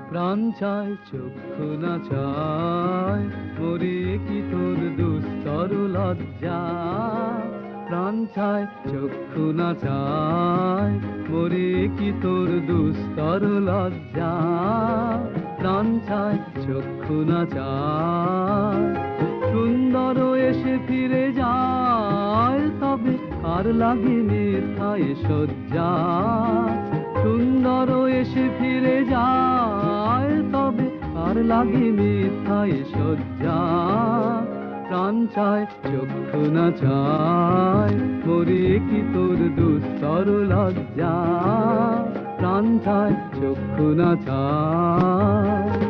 প্রাণ চায় চক্ষু না চায় মরি কি তোর দুস্তর লজ্জা। প্রাণ চায় চক্ষু না চায় মরি কি তোর দুস্তর লজ্জা। প্রাণ চায় চক্ষু না চায় সুন্দর এসে ফিরে যায় তবে আর লাগে মিথ্যায় সজ্জা। সুন্দর এসে ফিরে যায় তবে আর লাগে মিথ্যায় সজ্জা। প্রাণ চায় চক্ষু না চায় মরি কি তোর দুস্তর লজ্জা। প্রাণ চায় চক্ষু না চায়।